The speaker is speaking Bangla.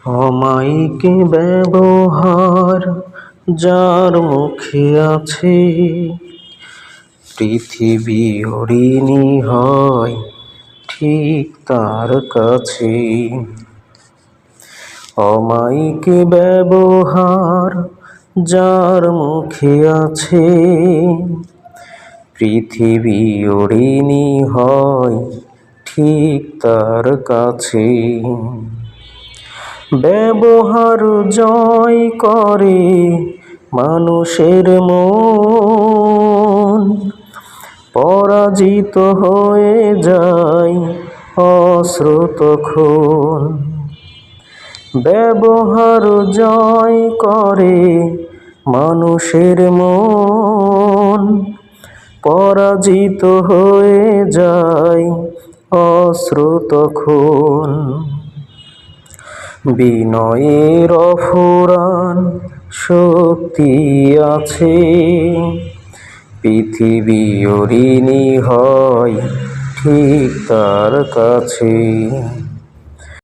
অমায়িক ব্যবহার যার মুখে আছে, পৃথিবী হরিণী হয় ঠিক তার কাছে। অমায়িক ব্যবহার যার মুখে আছে, পৃথিবী হরিণী হয় ঠিক তার কাছে। ব্যবহার জয় করে মানুষের মন, পরাজিত হয়ে যায় অশ্রুতক্ষণ। ব্যবহার জয় করে মানুষের মন, পরাজিত হয়ে যায় অশ্রুতক্ষণ। বিনয়ের অফুরান শক্তি আছে, পৃথিবী হরিণী হয় ঠিক তার কাছে।